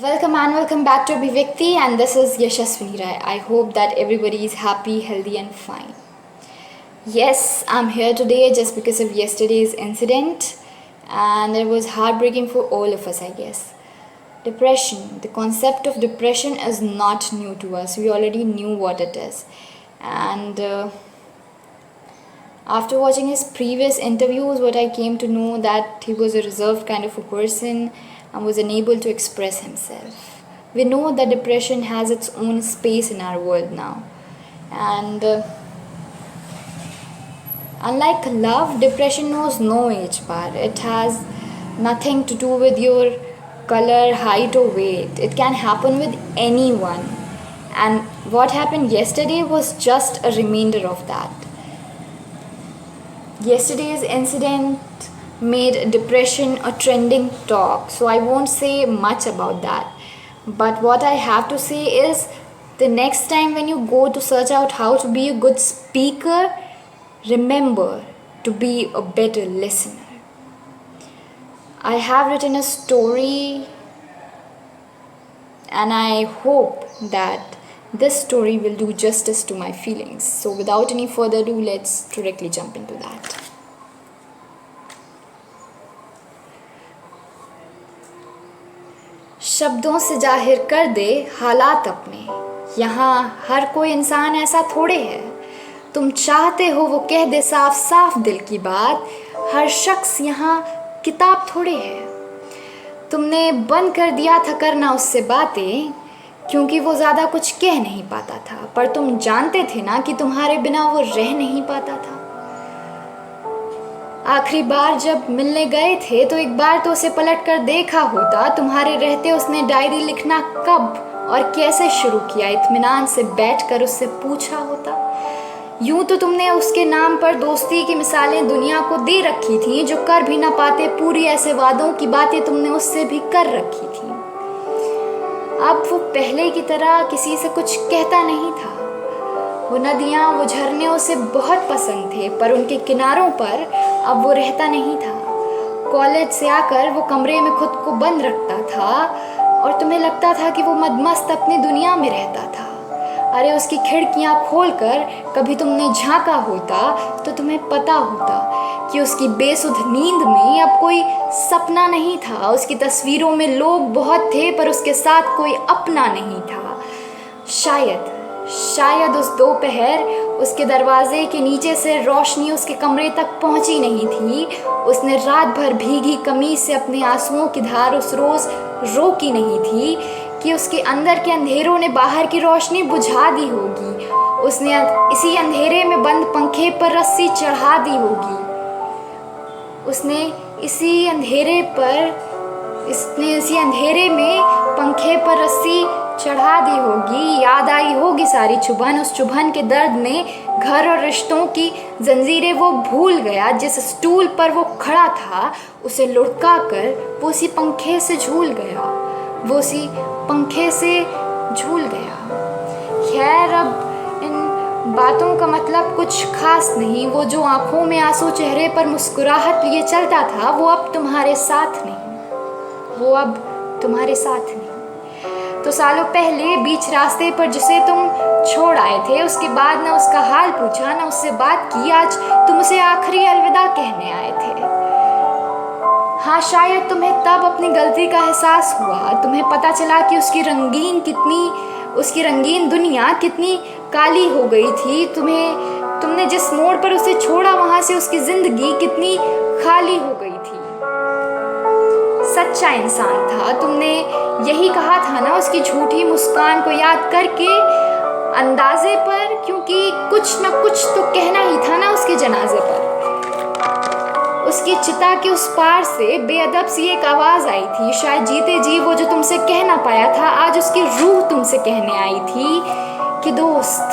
Welcome and welcome back to Abhivyakti, and this is Yashaswini Rai. I hope that everybody is happy, healthy, and fine. Yes, I'm here today just because of yesterday's incident, and it was heartbreaking for all of us, I guess. Depression. The concept of depression is not new to us. We already knew what it is. And after watching his previous interviews, what I came to know that he was a reserved kind of a person and was unable to express himself. We know that depression has its own space in our world now. And unlike love, depression knows no age bar. It has nothing to do with your color, height, or weight. It can happen with anyone. And what happened yesterday was just a reminder of that. Yesterday's incident made depression a trending talk, so I won't say much about that. But what I have to say is, the next time when you go to search out how to be a good speaker, remember to be a better listener. I have written a story, and I hope that this story will do justice to my feelings. So without any further ado, let's directly jump into that. शब्दों से जाहिर कर दे हालात अपने, यहाँ हर कोई इंसान ऐसा थोड़े है। तुम चाहते हो वो कह दे साफ साफ दिल की बात, हर शख्स यहाँ किताब थोड़े है। तुमने बंद कर दिया था करना उससे बातें, क्योंकि वो ज़्यादा कुछ कह नहीं पाता था, पर तुम जानते थे ना कि तुम्हारे बिना वो रह नहीं पाता था। आखिरी बार जब मिलने गए थे तो एक बार तो उसे पलट कर देखा होता, तुम्हारे रहते उसने डायरी लिखना कब और कैसे शुरू किया, इत्मीनान से बैठकर उससे पूछा होता। यूं तो तुमने उसके नाम पर दोस्ती की मिसालें दुनिया को दे रखी थी, जो कर भी ना पाते पूरी ऐसे वादों की बातें तुमने उससे भी कर रखी थी। अब वो पहले की तरह किसी से कुछ कहता नहीं था। वो नदियाँ, वो झरने उसे बहुत पसंद थे, पर उनके किनारों पर अब वो रहता नहीं था। कॉलेज से आकर वो कमरे में खुद को बंद रखता था और तुम्हें लगता था कि वो मदमस्त अपनी दुनिया में रहता था। अरे उसकी खिड़कियाँ खोलकर कभी तुमने झांका होता तो तुम्हें पता होता कि उसकी बेसुध नींद में अब कोई सपना नहीं था। उसकी तस्वीरों में लोग बहुत थे, पर उसके साथ कोई अपना नहीं था। शायद उस दोपहर उसके दरवाजे के नीचे से रोशनी उसके कमरे तक पहुंची नहीं थी। उसने रात भर भीगी कमीज से अपने आंसुओं की धार उस रोज़ रोकी नहीं थी कि उसके अंदर के अंधेरों ने बाहर की रोशनी बुझा दी होगी। उसने इसी अंधेरे में बंद पंखे पर रस्सी चढ़ा दी होगी। उसने इसी अंधेरे में पंखे पर रस्सी चढ़ा दी होगी। याद आई होगी सारी चुभन, उस चुभन के दर्द में घर और रिश्तों की जंजीरें वो भूल गया। जिस स्टूल पर वो खड़ा था उसे लुढ़का कर वो उसी पंखे से झूल गया। खैर, अब इन बातों का मतलब कुछ खास नहीं। वो जो आंखों में आंसू, चेहरे पर मुस्कुराहट लिए चलता था, वो अब तुम्हारे साथ नहीं। तो सालों पहले बीच रास्ते पर जिसे तुम छोड़ आए थे, उसके बाद ना उसका हाल पूछा, ना उससे बात की। आज तुम उसे आखिरी अलविदा कहने आए थे। हाँ, शायद तुम्हें तब अपनी गलती का एहसास हुआ। तुम्हें पता चला कि उसकी रंगीन दुनिया कितनी काली हो गई थी। तुमने जिस मोड़ पर उसे छोड़ा, वहाँ से उसकी जिंदगी कितनी खाली हो गई थी। सच्चा इंसान था, तुमने यही कहा था ना उसकी झूठी मुस्कान को याद करके अंदाजे पर, क्योंकि कुछ न कुछ तो कहना ही था ना उसके जनाजे पर। उसकी चिता के उस पार से बेअदब सी एक आवाज़ आई थी। शायद जीते जी वो जो तुमसे कह ना पाया था, आज उसकी रूह तुमसे कहने आई थी कि दोस्त,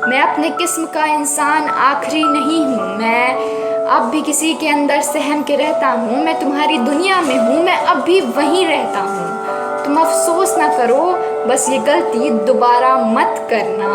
मैं अपने किस्म का इंसान आखिरी नहीं हूँ। मैं अब भी किसी के अंदर सहम के रहता हूँ। मैं तुम्हारी दुनिया में हूँ, मैं अब भी वहीं रहता हूँ। तुम अफसोस ना करो, बस ये गलती दोबारा मत करना।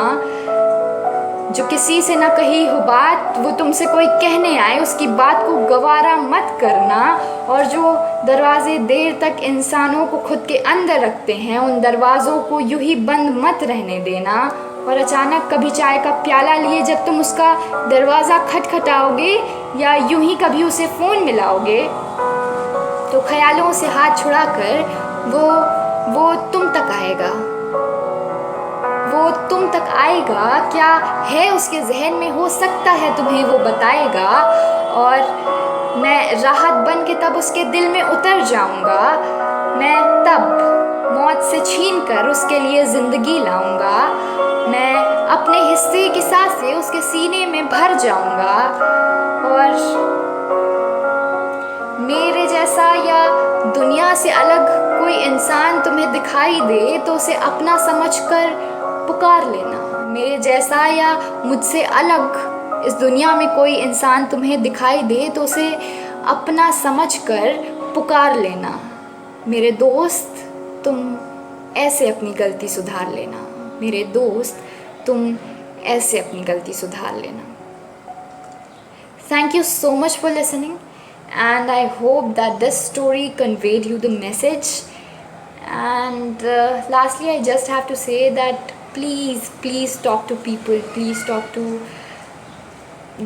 जो किसी से ना कही हो बात वो तुमसे कोई कहने आए, उसकी बात को गवारा मत करना। और जो दरवाजे देर तक इंसानों को खुद के अंदर रखते हैं, उन दरवाज़ों को यूं ही बंद मत रहने देना। और अचानक कभी चाय का प्याला लिए जब तुम उसका दरवाज़ा खटखटाओगे या यूं ही कभी उसे फ़ोन मिलाओगे, तो ख्यालों से हाथ छुड़ाकर वो तुम तक आएगा। वो तुम तक आएगा, क्या है उसके जहन में, हो सकता है तुम्हें वो बताएगा। और मैं राहत बन के तब उसके दिल में उतर जाऊंगा। मैं तब मौत से छीन कर उसके लिए ज़िंदगी लाऊंगा। मैं अपने हिस्से की सांसें उसके सीने में भर जाऊंगा। और मेरे जैसा या दुनिया से अलग कोई इंसान तुम्हें दिखाई दे तो उसे अपना समझकर पुकार लेना। मेरे जैसा या मुझसे अलग इस दुनिया में कोई इंसान तुम्हें दिखाई दे तो उसे अपना समझकर पुकार लेना। मेरे दोस्त, तुम ऐसे अपनी गलती सुधार लेना। मेरे दोस्त, तुम ऐसे अपनी गलती सुधार लेना। Thank you so much for listening, and I hope that this story conveyed you the message. And lastly, I just have to say that please talk to people, please talk to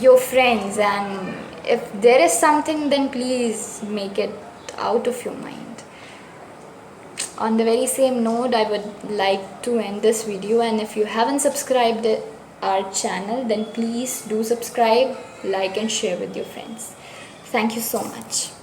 your friends, and if there is something, then please make it out of your mind. On the very same note, I would like to end this video, and if you haven't subscribed our channel, then please do subscribe, like and share with your friends. Thank you so much.